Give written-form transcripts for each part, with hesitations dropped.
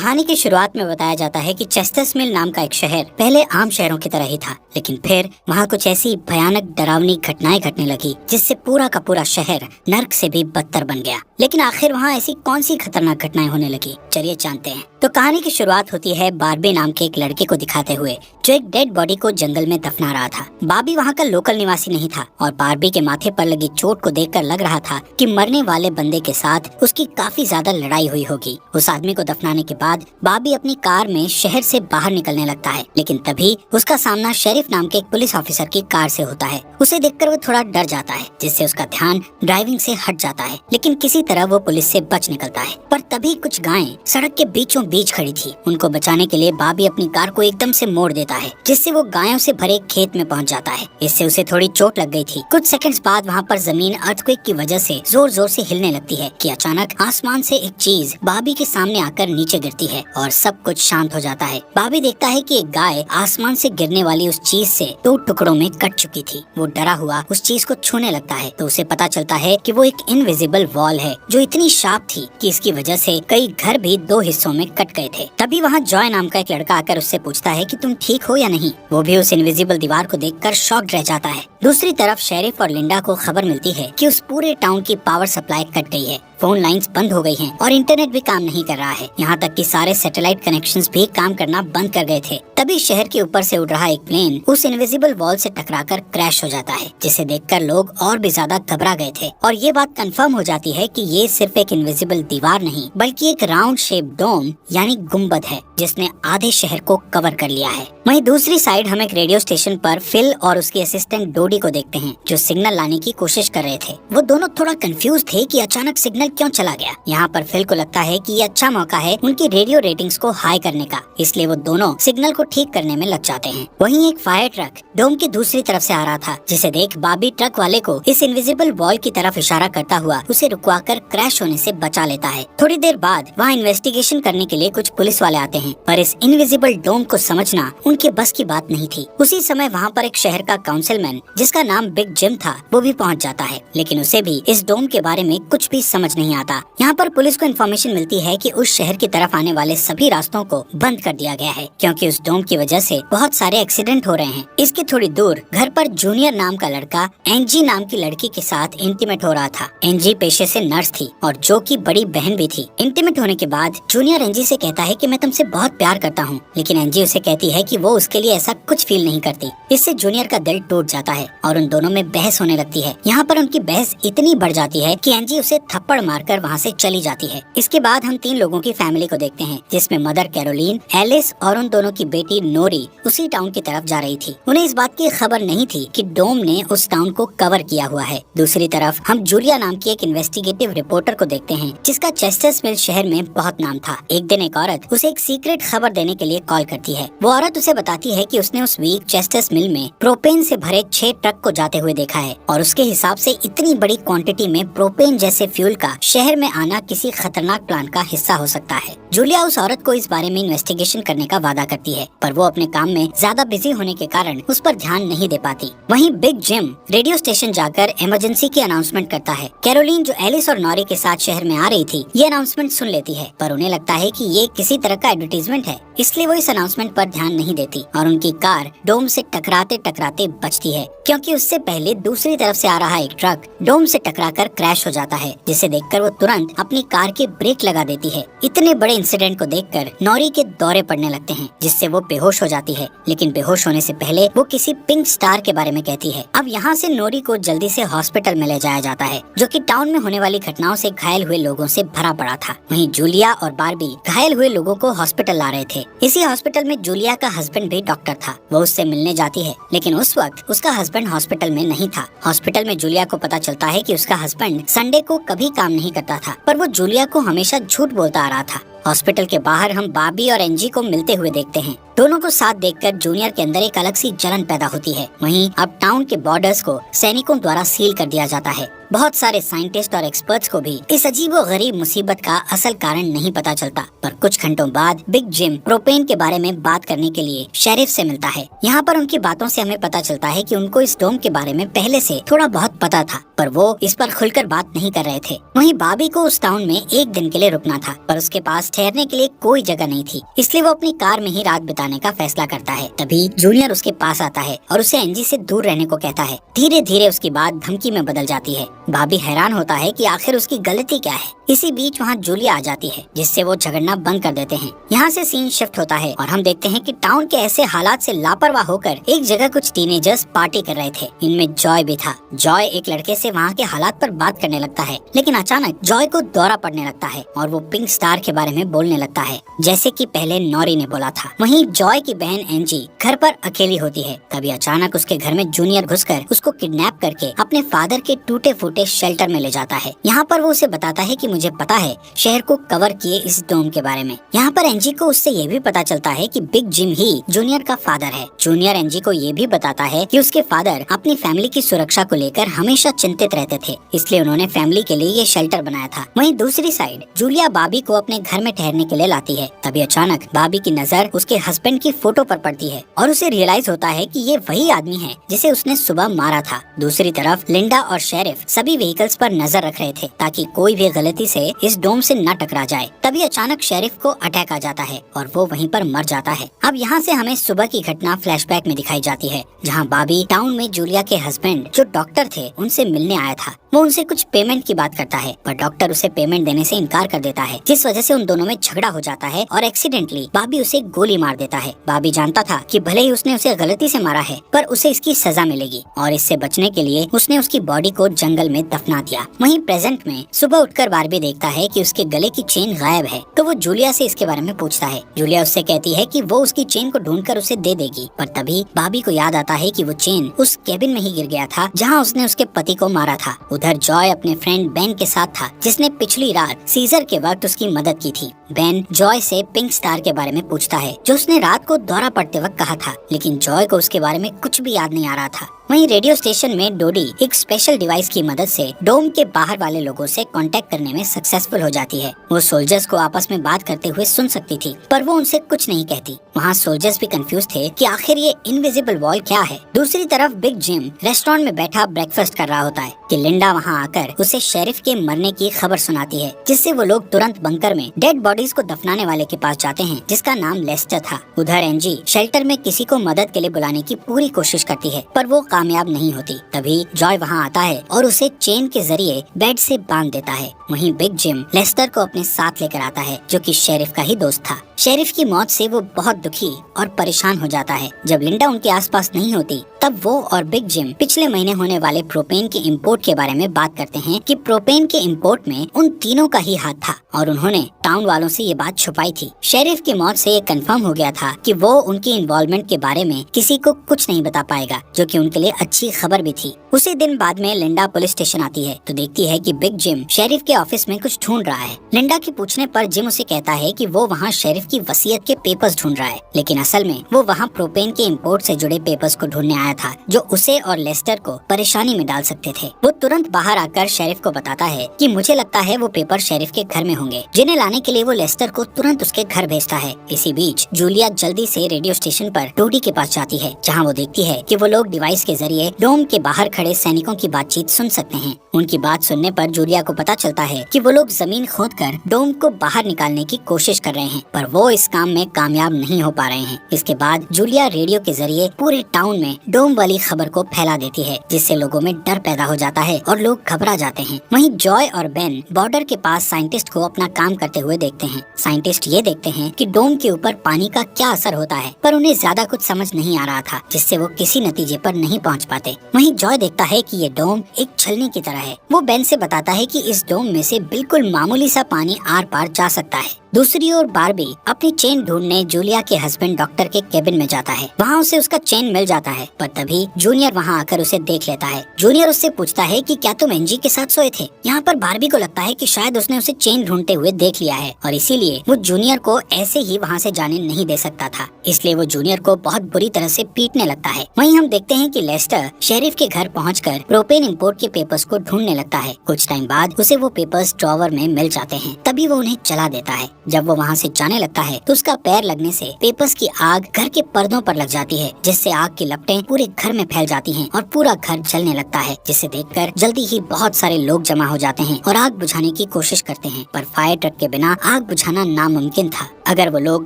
कहानी की शुरुआत में बताया जाता है कि चेस्टर्स मिल नाम का एक शहर पहले आम शहरों की तरह ही था, लेकिन फिर वहाँ कुछ ऐसी भयानक डरावनी घटनाएं घटने लगी जिससे पूरा का पूरा शहर नर्क से भी बदतर बन गया। लेकिन आखिर वहाँ ऐसी कौन सी खतरनाक घटनाएं होने लगी, चलिए जानते हैं। तो कहानी की शुरुआत होती है बार्बी नाम के एक लड़के को दिखाते हुए जो एक डेड बॉडी को जंगल में दफना रहा था। बार्बी वहाँ का लोकल निवासी नहीं था और बार्बी के माथे पर लगी चोट को देखकर लग रहा था कि मरने वाले बंदे के साथ उसकी काफी ज्यादा लड़ाई हुई होगी। उस आदमी को दफनाने के बाद बार्बी अपनी कार में शहर से बाहर निकलने लगता है, लेकिन तभी उसका सामना शेरिफ नाम के एक पुलिस ऑफिसर की कार से होता है। उसे देखकर वो थोड़ा डर जाता है, जिससे उसका ध्यान ड्राइविंग से हट जाता है, लेकिन किसी तरह वो पुलिस से बच निकलता है। पर तभी कुछ गायें सड़क के बीचों बीच खड़ी थी। उनको बचाने के लिए बार्बी अपनी कार को एकदम से मोड़ देता है, जिससे वो गायों से भरे खेत में पहुंच जाता है। इससे उसे थोड़ी चोट लग गई थी। कुछ सेकंड्स बाद वहाँ पर जमीन अर्थक्वेक की वजह से जोर जोर से हिलने लगती है कि अचानक आसमान से एक चीज बार्बी के सामने आकर नीचे गिरती है और सब कुछ शांत हो जाता है। बार्बी देखता है कि एक गाय आसमान से गिरने वाली उस चीज से 2 टुकड़ों में कट चुकी थी। वो डरा हुआ उस चीज को छूने लगता है तो उसे पता चलता है कि वो एक इनविजिबल वॉल है जो इतनी शार्प थी कि इसकी वजह से कई घर भी 2 हिस्सों में कट गए थे। तभी वहाँ जॉय नाम का एक लड़का आकर उससे पूछता है कि तुम ठीक हो या नहीं। वो भी उस इनविजिबल दीवार को देखकर शॉक्ड रह जाता है। दूसरी तरफ शेरिफ और लिंडा को खबर मिलती है कि उस पूरे टाउन की पावर सप्लाई कट गई है, फोन लाइंस बंद हो गई हैं और इंटरनेट भी काम नहीं कर रहा है। यहाँ तक कि सारे सैटेलाइट कनेक्शंस भी काम करना बंद कर गए थे। तभी शहर के ऊपर से उड़ रहा एक प्लेन उस इनविजिबल वॉल से टकराकर क्रैश हो जाता है, जिसे देखकर लोग और भी ज्यादा घबरा गए थे। और ये बात कंफर्म हो जाती है कि ये सिर्फ एक इनविजिबल दीवार नहीं बल्कि एक राउंड शेप डोम यानी गुम्बद है जिसने आधे शहर को कवर कर लिया है। वहीं दूसरी साइड हम एक रेडियो स्टेशन पर फिल और उसकी असिस्टेंट डोडी को देखते हैं जो सिग्नल लाने की कोशिश कर रहे थे। वो दोनों थोड़ा कंफ्यूज थे कि अचानक सिग्नल क्यों चला गया। यहाँ पर फिल को लगता है कि ये अच्छा मौका है उनकी रेडियो रेटिंग्स को हाई करने का, इसलिए वो दोनों सिग्नल को ठीक करने में लग जाते हैं। वहीं एक फायर ट्रक डोम की दूसरी तरफ से आ रहा था, जिसे देख बार्बी ट्रक वाले को इस इनविजिबल वॉल की तरफ इशारा करता हुआ उसे रुकवाकर क्रैश होने से बचा लेता है। थोड़ी देर बाद वहाँ इन्वेस्टिगेशन करने के लिए कुछ पुलिस वाले आते हैं, पर इस इनविजिबल डोम को समझना उनके बस की बात नहीं थी। उसी समय वहाँ पर एक शहर का काउंसिलमैन जिसका नाम बिग जिम था वो भी पहुँच जाता है, लेकिन उसे भी इस डोम के बारे में कुछ भी समझ नहीं आता। यहाँ पर पुलिस को इन्फॉर्मेशन मिलती है कि उस शहर की तरफ आने वाले सभी रास्तों को बंद कर दिया गया है क्योंकि उस डोम की वजह से बहुत सारे एक्सीडेंट हो रहे हैं। इसके थोड़ी दूर घर पर जूनियर नाम का लड़का एंजी नाम की लड़की के साथ इंटीमेट हो रहा था। एंजी पेशे से नर्स थी और जो की बड़ी बहन भी थी। इंटीमेट होने के बाद जूनियर एंजी से कहता है कि मैं तुमसे बहुत प्यार करता हूँ, लेकिन एंजी उसे कहती है कि वो उसके लिए ऐसा कुछ फील नहीं करती। इससे जूनियर का दिल टूट जाता है और उन दोनों में बहस होने लगती है। यहाँ पर उनकी बहस इतनी बढ़ जाती है कि एंजी उसे थप्पड़ मारकर वहाँ से चली जाती है। इसके बाद हम 3 लोगों की फैमिली को देखते हैं, जिसमें मदर कैरोलीन, एलिस और उन दोनों की बेटी नोरी उसी टाउन की तरफ जा रही थी। उन्हें इस बात की खबर नहीं थी कि डोम ने उस टाउन को कवर किया हुआ है। दूसरी तरफ हम जूलिया नाम की एक इन्वेस्टिगेटिव रिपोर्टर को देखते हैं जिसका चेस्टर्स मिल शहर में बहुत नाम था। एक दिन एक औरत उसे एक सीक्रेट खबर देने के लिए कॉल करती है। वो औरत उसे बताती है कि उसने उस वीक चेस्टर्स मिल में प्रोपेन से भरे 6 ट्रक को जाते हुए देखा है और उसके हिसाब से इतनी बड़ी क्वांटिटी में प्रोपेन जैसे फ्यूल का शहर में आना किसी खतरनाक प्लान का हिस्सा हो सकता है। जूलिया उस औरत को इस बारे में इन्वेस्टिगेशन करने का वादा करती है, पर वो अपने काम में ज्यादा बिजी होने के कारण उस पर ध्यान नहीं दे पाती। वहीं बिग जिम रेडियो स्टेशन जाकर इमरजेंसी की अनाउंसमेंट करता है। कैरोलीन जो एलिस और नॉरी के साथ शहर में आ रही थी ये अनाउंसमेंट सुन लेती है, पर उन्हें लगता है कि ये किसी तरह का एडवर्टीजमेंट है, इसलिए वो इस अनाउंसमेंट पर ध्यान नहीं देती और उनकी कार डोम से टकराते टकराते बचती है क्योंकि उससे पहले दूसरी तरफ से आ रहा एक ट्रक डोम से टकराकर क्रैश हो जाता है, जिसे देखकर वो तुरंत अपनी कार के ब्रेक लगा देती है। इतने बड़े इंसिडेंट को देखकर नॉरी के दौरे पड़ने लगते हैं, जिससे वो बेहोश हो जाती है, लेकिन बेहोश होने से पहले वो किसी पिंक स्टार के बारे में कहती है। अब यहाँ से नॉरी को जल्दी से हॉस्पिटल में ले जाया जाता है, जो कि टाउन में होने वाली घटनाओं से घायल हुए लोगों से भरा पड़ा था। वहीं जूलिया और बार्बी घायल हुए लोगों को हॉस्पिटल ला रहे थे। इसी हॉस्पिटल में जूलिया का हस्बैंड भी डॉक्टर था। वो उससे मिलने जाती है, लेकिन उस वक्त उसका हस्बैंड हॉस्पिटल में नहीं था। हॉस्पिटल में जूलिया को पता चलता है कि उसका हस्बैंड संडे को कभी काम नहीं करता था, पर वो जूलिया को हमेशा झूठ बोलता आ रहा था। हॉस्पिटल के बाहर हम बार्बी और एंजी को मिलते हुए देखते हैं। दोनों को साथ देखकर जूनियर के अंदर एक अलग सी जलन पैदा होती है। वहीं अब टाउन के बॉर्डर्स को सैनिकों द्वारा सील कर दिया जाता है। बहुत सारे साइंटिस्ट और एक्सपर्ट्स को भी इस अजीबोगरीब मुसीबत का असल कारण नहीं पता चलता। पर कुछ घंटों बाद बिग जिम प्रोपेन के बारे में बात करने के लिए शेरिफ से मिलता है। यहाँ पर उनकी बातों से हमें पता चलता है कि उनको इस डोम के बारे में पहले से थोड़ा बहुत पता था, पर वो इस पर खुलकर बात नहीं कर रहे थे। वहीं बॉबी को उस टाउन में एक दिन के लिए रुकना था, पर उसके पास ठहरने के लिए कोई जगह नहीं थी, इसलिए वो अपनी कार में ही रात बिताने का फैसला करता है। तभी जूनियर उसके पास आता है और उसे एंजी से दूर रहने को कहता है। धीरे धीरे उसकी बात धमकी में बदल जाती है। बॉबी हैरान होता है कि आखिर उसकी गलती क्या है। इसी बीच वहाँ जूलिया आ जाती है, जिससे वो झगड़ना बंद कर देते हैं। यहाँ से सीन शिफ्ट होता है और हम देखते हैं कि टाउन के ऐसे हालात से लापरवाह होकर एक जगह कुछ टीनेजर्स पार्टी कर रहे थे। इनमें जॉय भी था। जॉय एक लड़के से वहाँ के हालात पर बात करने लगता है, लेकिन अचानक जॉय को दौरा पड़ने लगता है और वो पिंक स्टार के बारे में बोलने लगता है, जैसे कि पहले नॉरी ने बोला था। वहीं जॉय की बहन एंजी घर पर अकेली होती है। तभी अचानक उसके घर में जूनियर घुसकर उसको किडनैप करके अपने फादर के टूटे फूटे शेल्टर में ले जाता है। यहाँ पर वो उसे बताता है कि मुझे पता है शहर को कवर किए इस डोम के बारे में। यहाँ पर एंजी को उससे ये भी पता चलता है कि बिग जिम ही जूनियर का फादर है। जूनियर एंजी को ये भी बताता है कि उसके फादर अपनी फैमिली की सुरक्षा को लेकर हमेशा चिंतित रहते थे, इसलिए उन्होंने फैमिली के लिए ये शेल्टर बनाया था। वहीं दूसरी साइड जूलिया बॉबी को अपने घर में ठहरने के लिए लाती है। तभी अचानक बॉबी की नजर उसके हस्बैंड की फोटो पर पड़ती है और उसे रियलाइज होता है कि ये वही आदमी है जिसे उसने सुबह मारा था। दूसरी तरफ लिंडा और शेरिफ सभी व्हीकल्स पर नजर रख रहे थे ताकि कोई भी गलती से इस डोम से न टकरा जाए। तभी अचानक शेरिफ को अटैक आ जाता है और वो वहीं पर मर जाता है। अब यहाँ से हमें सुबह की घटना फ्लैशबैक में दिखाई जाती है, जहाँ बॉबी टाउन में जूलिया के हस्बैंड जो डॉक्टर थे उनसे मिलने आया था। वो उनसे कुछ पेमेंट की बात करता है, पर डॉक्टर उसे पेमेंट देने से इनकार कर देता है, जिस वजह से उन दोनों में झगड़ा हो जाता है और एक्सीडेंटली बॉबी उसे गोली मार देता है। बॉबी जानता था कि भले ही उसने उसे गलती से मारा है, पर उसे इसकी सजा मिलेगी और इससे बचने के लिए उसने उसकी बॉडी को जंगल में दफना दिया। वहीं प्रेजेंट में सुबह उठकर बार्बी देखता है कि उसके गले की चेन गायब है, तो वो जूलिया से इसके बारे में पूछता है। जूलिया उससे कहती है कि वो उसकी चेन को ढूंढकर उसे दे देगी, पर तभी बॉबी को याद आता है कि वो चेन उस केबिन में ही गिर गया था जहाँ उसने उसके पति को मारा था। उधर जॉय अपने फ्रेंड बेन के साथ था, जिसने पिछली रात सीजर के वक्त उसकी मदद की थी। बेन जॉय से पिंक स्टार के बारे में पूछता है, जो उसने रात को दौरा पड़ते वक्त कहा था, लेकिन जॉय को उसके बारे में कुछ भी याद नहीं आ रहा था। वहीं रेडियो स्टेशन में डोडी एक स्पेशल डिवाइस की मदद से डोम के बाहर वाले लोगों से कांटेक्ट करने में सक्सेसफुल हो जाती है। वो सोल्जर्स को आपस में बात करते हुए सुन सकती थी, पर वो उनसे कुछ नहीं कहती। वहाँ सोल्जर्स भी कंफ्यूज थे कि आखिर ये इनविजिबल वॉल क्या है। दूसरी तरफ बिग जिम रेस्टोरेंट में बैठा ब्रेकफास्ट कर रहा होता है कि लिंडा वहाँ आकर उसे शेरिफ के मरने की खबर सुनाती है, जिससे वो लोग तुरंत बंकर में डेड बॉडीज को दफनाने वाले के पास जाते हैं, जिसका नाम लेस्टर था। उधर एंजी शेल्टर में किसी को मदद के लिए बुलाने की पूरी कोशिश करती है, पर वो कामयाब नहीं होती। तभी जॉय वहाँ आता है और उसे चेन के जरिए बेड से बांध देता है। वहीं बिग जिम लेस्टर को अपने साथ लेकर आता है, जो कि शेरिफ का ही दोस्त था। शेरिफ की मौत से वो बहुत दुखी और परेशान हो जाता है। जब लिंडा उनके आसपास नहीं होती, तब वो और बिग जिम पिछले महीने होने वाले प्रोपेन के इंपोर्ट के बारे में बात करते हैं कि प्रोपेन के इंपोर्ट में उन तीनों का ही हाथ था और उन्होंने टाउन वालों से ये बात छुपाई थी। शेरिफ की मौत से ये कंफर्म हो गया था कि वो उनकी इन्वॉल्वमेंट के बारे में किसी को कुछ नहीं बता पाएगा, जो कि उनके लिए अच्छी खबर भी थी। उसी दिन बाद में लिंडा पुलिस स्टेशन आती है तो देखती है कि बिग जिम शेरिफ के ऑफिस में कुछ ढूंढ रहा है। लिंडा की पूछने पर जिम उसे कहता है कि वो वहाँ शेरिफ की वसीयत के पेपर्स ढूंढ रहा है, लेकिन असल में वो वहाँ प्रोपेन के इंपोर्ट से जुड़े पेपर्स को ढूंढने आया था, जो उसे और लेस्टर को परेशानी में डाल सकते थे। वो तुरंत बाहर आकर शेरिफ को बताता है कि मुझे लगता है वो पेपर शेरिफ के घर में होंगे, जिन्हें लाने के लिए वो लेस्टर को तुरंत उसके घर भेजता है। इसी बीच जूलिया जल्दी से रेडियो स्टेशन पर डोडी के पास जाती है, जहाँ वो देखती है कि वो लोग डिवाइस के जरिए डोम के बाहर खड़े सैनिकों की बातचीत सुन सकते हैं। उनकी बात सुनने पर जूलिया को पता चलता है कि वो लोग जमीन खोदकर डोम को बाहर निकालने की कोशिश कर रहे हैं, पर वो इस काम में कामयाब नहीं हो पा रहे हैं। इसके बाद जूलिया रेडियो के जरिए पूरे टाउन में डोम वाली खबर को फैला देती है, जिससे लोगों में डर पैदा हो जाता है और लोग घबरा जाते हैं। वहीं जॉय और बेन बॉर्डर के पास साइंटिस्ट को अपना काम करते हुए देखते हैं। साइंटिस्ट ये देखते हैं कि डोम के ऊपर पानी का क्या असर होता है, पर उन्हें ज्यादा कुछ समझ नहीं आ रहा था, जिससे वो किसी नतीजे पर नहीं पहुंच पाते। वहीं जॉय देखता है कि ये डोम एक छलनी की तरह है। वो बेन से बताता है कि इस डोम में से बिल्कुल मामूली सा पानी आर पार जा सकता है। दूसरी ओर बारबी अपनी चेन ढूंढने जूलिया के हस्बैंड डॉक्टर के केबिन में जाता है। वहाँ उसे उसका चेन मिल जाता है, पर तभी जूनियर वहाँ आकर उसे देख लेता है। जूनियर उससे पूछता है कि क्या तुम एंजी के साथ सोए थे। यहाँ पर बारबी को लगता है कि शायद उसने उसे चेन ढूंढते हुए देख लिया है और इसीलिए वो जूनियर को ऐसे ही वहाँ से जाने नहीं दे सकता था, इसलिए वो जूनियर को बहुत बुरी तरह से पीटने लगता है। वहीं हम देखते हैं कि लेस्टर शेरिफ के घर पहुंचकर प्रोपेन इंपोर्ट के पेपर्स को ढूंढने लगता है। कुछ टाइम बाद उसे वो पेपर्स ड्रॉवर में मिल जाते हैं, तभी वो उन्हें जला देता है। जब वो वहाँ से जाने लगता है तो उसका पैर लगने से पेपर्स की आग घर के पर्दों पर लग जाती है, जिससे आग की लपटें पूरे घर में फैल जाती हैं और पूरा घर जलने लगता है, जिसे देखकर जल्दी ही बहुत सारे लोग जमा हो जाते हैं और आग बुझाने की कोशिश करते हैं, पर फायर ट्रक के बिना आग बुझाना नामुमकिन था। अगर वो लोग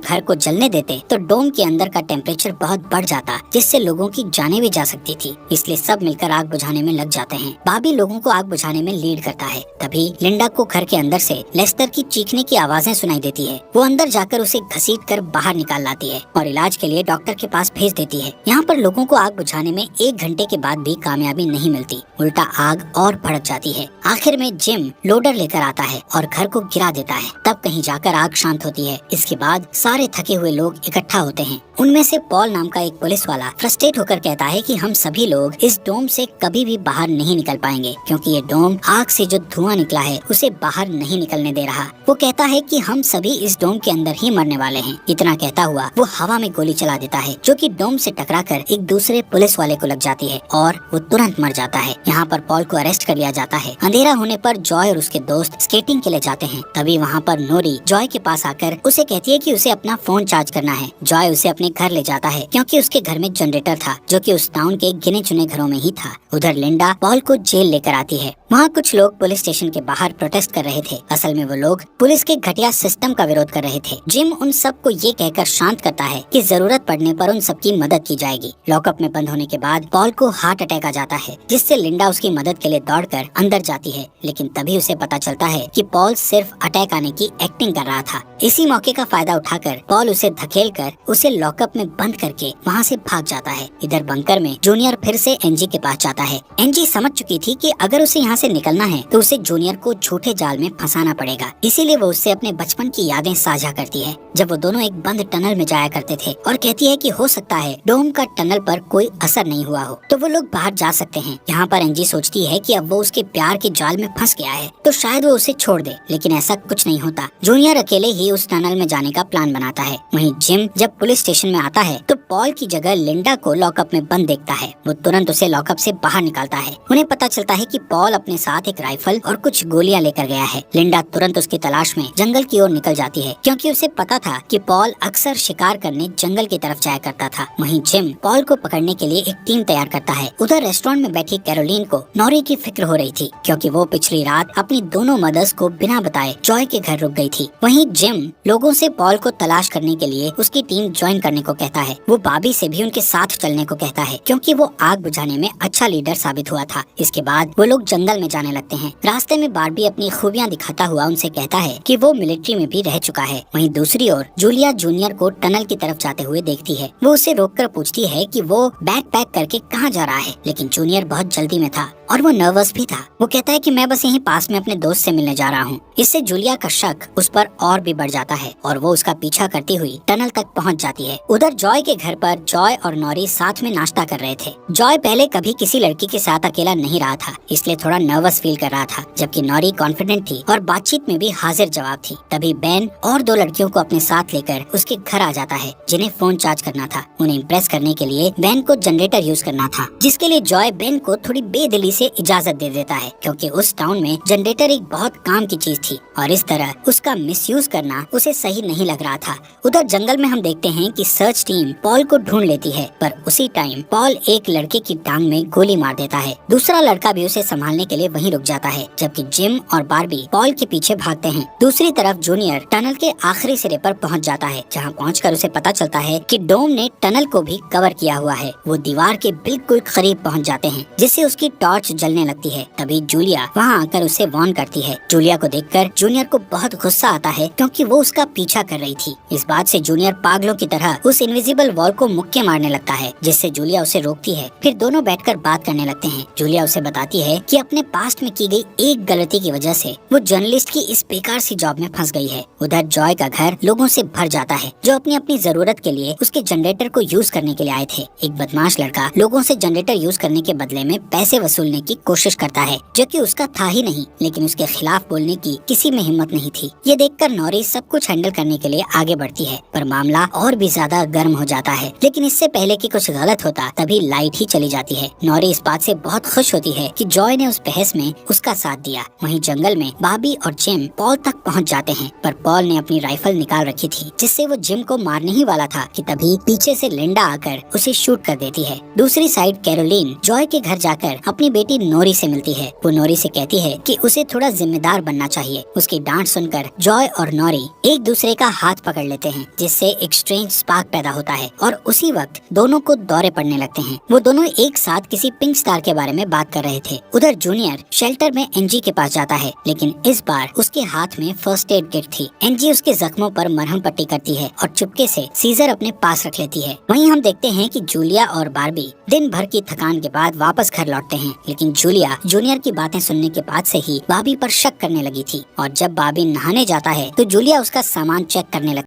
घर को जलने देते तो डोम के अंदर का टेम्परेचर बहुत बढ़ जाता, जिससे लोगों की जानें भी जा सकती थी, इसलिए सब मिलकर आग बुझाने में लग जाते हैं। बाबी लोगों को आग बुझाने में लीड करता है। तभी लिंडा को घर के अंदर से लेस्टर की चीखने की आवाजें सुनाई देती है। वो अंदर जाकर उसे घसीटकर बाहर निकाल लाती है और इलाज के लिए डॉक्टर के पास भेज देती है। यहाँ पर लोगों को आग बुझाने में 1 घंटे के बाद भी कामयाबी नहीं मिलती, उल्टा आग और भड़क जाती है। आखिर में जिम लोडर लेकर आता है और घर को गिरा देता है, तब कहीं जाकर आग शांत होती है। इसके बाद सारे थके हुए लोग इकट्ठा होते हैं। उनमें से पॉल नाम का एक पुलिस वाला फ्रस्ट्रेट होकर कहता है कि हम सभी लोग इस डोम से कभी भी बाहर नहीं निकल पाएंगे, क्योंकि ये डोम आग से जो धुआं निकला है उसे बाहर नहीं निकलने दे रहा। वो कहता है कि हम सभी इस डोम के अंदर ही मरने वाले हैं। इतना कहता हुआ वो हवा में गोली चला देता है, जो कि डोम से टकराकर एक दूसरे पुलिस वाले को लग जाती है और वो तुरंत मर जाता है। यहाँ पर पॉल को अरेस्ट कर लिया जाता है। अंधेरा होने पर जॉय और उसके दोस्त स्केटिंग के लिए जाते हैं। तभी वहाँ पर नोरी जॉय के पास आकर उसे कहती है कि उसे अपना फोन चार्ज करना है। जॉय उसे अपने घर ले जाता है, क्योंकि उसके घर में जनरेटर था, जो कि उस टाउन के गिने चुने घरों में ही था। उधर लिंडा पॉल को जेल लेकर आती है। वहाँ कुछ लोग पुलिस स्टेशन के बाहर प्रोटेस्ट कर रहे थे। असल में वो लोग पुलिस के घटिया सिस्टम का विरोध कर रहे थे। जिम उन सबको ये कहकर शांत करता है कि जरूरत पड़ने पर उन सबकी मदद की जाएगी। लॉकअप में बंद होने के बाद पॉल को हार्ट अटैक आ जाता है, जिससे लिंडा उसकी मदद के लिए दौड़कर अंदर जाती है, लेकिन तभी उसे पता चलता है कि पॉल सिर्फ अटैक आने की एक्टिंग कर रहा था। इसी मौके का फायदा उठाकर पॉल उसे धकेलकर उसे लॉकअप में बंद करके वहाँ से भाग जाता है। इधर बंकर में जूनियर फिर से एनजी के पास जाता है। एनजी समझ चुकी थी कि अगर उसे यहाँ से निकलना है तो उसे जूनियर को झूठे जाल में फंसाना पड़ेगा, इसीलिए वो उससे अपने बचपन की यादें साझा करती है, जब वो दोनों एक बंद टनल में जाया करते थे, और कहती है कि हो सकता है डोम का टनल पर कोई असर नहीं हुआ हो तो वो लोग बाहर जा सकते हैं। यहाँ पर एनजी सोचती है कि अब वो उसके प्यार के जाल में फंस गया है तो शायद वो उसे छोड़ दे, लेकिन ऐसा कुछ नहीं होता। जूनियर अकेले ही उस टनल में जाने का प्लान बनाता है। वहीं जिम जब पुलिस स्टेशन में आता है तो पॉल की जगह लिंडा को लॉकअप में बंद देखता है। वो तुरंत उसे लॉकअप से बाहर निकालता है। उन्हें पता चलता है कि पॉल अपने साथ एक राइफल और कुछ गोलियां लेकर गया है। लिंडा तुरंत उसकी तलाश में जंगल की ओर निकल जाती है, क्योंकि उसे पता था कि पॉल अक्सर शिकार करने जंगल की तरफ जाया करता था। वहीं जिम पॉल को पकड़ने के लिए एक टीम तैयार करता है। उधर रेस्टोरेंट में बैठी कैरोलीन को नॉरी की फिक्र हो रही थी, क्योंकि वो पिछली रात अपनी दोनों मदर्स को बिना बताए जॉय के घर रुक गई थी। वहीं जिम लोगों से पॉल को तलाश करने के लिए उसकी टीम ज्वाइन करने को कहता है। वो बाबी से भी उनके साथ चलने को कहता है, क्योंकि वो आग बुझाने में अच्छा लीडर साबित हुआ था। इसके बाद वो लोग जंगल में जाने लगते हैं। रास्ते में बारबी अपनी खूबियां दिखाता हुआ उनसे कहता है कि वो मिलिट्री में भी रह चुका है। वहीं दूसरी ओर जूलिया जूनियर को टनल की तरफ जाते हुए देखती है। वो उसे रोककर पूछती है कि वो बैग पैक करके कहाँ जा रहा है, लेकिन जूनियर बहुत जल्दी में था और वो नर्वस भी था। वो कहता है कि मैं बस यहीं पास में अपने दोस्त से मिलने जा रहा हूँ। इससे जूलिया का शक उस पर और भी बढ़ जाता है और वो उसका पीछा करती हुई टनल तक पहुँच जाती है। उधर जॉय के घर पर जॉय और नॉरी साथ में नाश्ता कर रहे थे। जॉय पहले कभी किसी लड़की के साथ अकेला नहीं रहा था, इसलिए थोड़ा नर्वस फील कर रहा था, जबकि नॉरी कॉन्फिडेंट थी और बातचीत में भी हाजिर जवाब थी। तभी बेन और 2 लड़कियों को अपने साथ लेकर उसके घर आ जाता है, जिन्हें फोन चार्ज करना था। उन्हें इम्प्रेस करने के लिए बेन को जनरेटर यूज करना था, जिसके लिए जॉय बेन को थोड़ी बेदिली से इजाजत दे देता है, क्योंकि उस टाउन में जनरेटर एक बहुत काम की चीज थी और इस तरह उसका मिसयूज करना उसे सही नहीं लग रहा था। उधर जंगल में हम देखते हैं कि सर्च टीम पॉल को ढूंढ लेती है, पर उसी टाइम पॉल एक लड़के की टांग में गोली मार देता है। दूसरा लड़का भी उसे संभालने के लिए वहीं रुक जाता है, जबकि जिम और बारबी पॉल के पीछे भागते हैं। दूसरी तरफ जूनियर टनल के आखिरी सिरे पर पहुंच जाता है, जहां पहुंचकर उसे पता चलता है कि डोम ने टनल को भी कवर किया हुआ है। वो दीवार के बिल्कुल करीब पहुंच जाते हैं, जिससे उसकी टॉर्च टॉर्च जलने लगती है। तभी जूलिया वहाँ आकर उसे वार्न करती है। जूलिया को देखकर जूनियर को बहुत गुस्सा आता है क्योंकि वो उसका पीछा कर रही थी। इस बात से जूनियर पागलों की तरह उस इनविजिबल वॉल को मुक्के मारने लगता है, जिससे जूलिया उसे रोकती है। फिर दोनों बैठकर बात करने लगते हैं। जूलिया उसे बताती है कि अपने पास्ट में की गई एक गलती की वजह से वो जर्नलिस्ट की इस बेकार सी जॉब में फंस गई है। उधर जॉय का घर लोगों से भर जाता है जो अपनी अपनी जरूरत के लिए उसके जनरेटर को यूज करने के लिए आए थे। एक बदमाश लड़का लोगों से जनरेटर यूज करने के बदले में पैसे वसूलने की कोशिश करता है, जो कि उसका था ही नहीं, लेकिन उसके खिलाफ बोलने की किसी में हिम्मत नहीं थी। ये देखकर नॉरी सब कुछ हैंडल करने के लिए आगे बढ़ती है, पर मामला और भी ज्यादा गर्म हो जाता है। लेकिन इससे पहले कि कुछ गलत होता तभी लाइट ही चली जाती है। नॉरी इस बात से बहुत खुश होती है कि जॉय ने उस बहस में उसका साथ दिया। वहीं जंगल में बॉबी और जिम पॉल तक पहुंच जाते हैं, पर पॉल ने अपनी राइफल निकाल रखी थी, जिससे वो जिम को मारने ही वाला था कि तभी पीछे से लिंडा आकर उसे शूट कर देती है। दूसरी साइड कैरोलीन जॉय के घर जाकर अपनी बेटी नोरी से मिलती है। वो नोरी से कहती है कि उसे थोड़ा जिम्मेदार बनना चाहिए। उसकी डांट सुनकर जॉय और नोरी एक दूसरे का हाथ पकड़ लेते हैं, जिससे एक स्ट्रेंज स्पार्क पैदा होता है और उसी वक्त दोनों को दौरे पड़ने लगते हैं। वो दोनों एक साथ किसी पिंक स्टार के बारे में बात कर रहे थे। उधर जूनियर शेल्टर में एनजी के पास जाता है, लेकिन इस बार उसके हाथ में फर्स्ट एड किट थी। एनजी उसके जख्मों पर मरहम पट्टी करती है और चुपके से सीजर अपने पास रख लेती है। वहीं हम देखते हैं कि जूलिया और बार्बी दिन भर की थकान के बाद वापस घर लौटते हैं, लेकिन जूलिया जूनियर की बातें सुनने के बाद से ही बार्बी पर शक करने लगी थी। और जब बार्बी नहाने जाता है तो जूलिया उसका सामान चेक करने लगती है।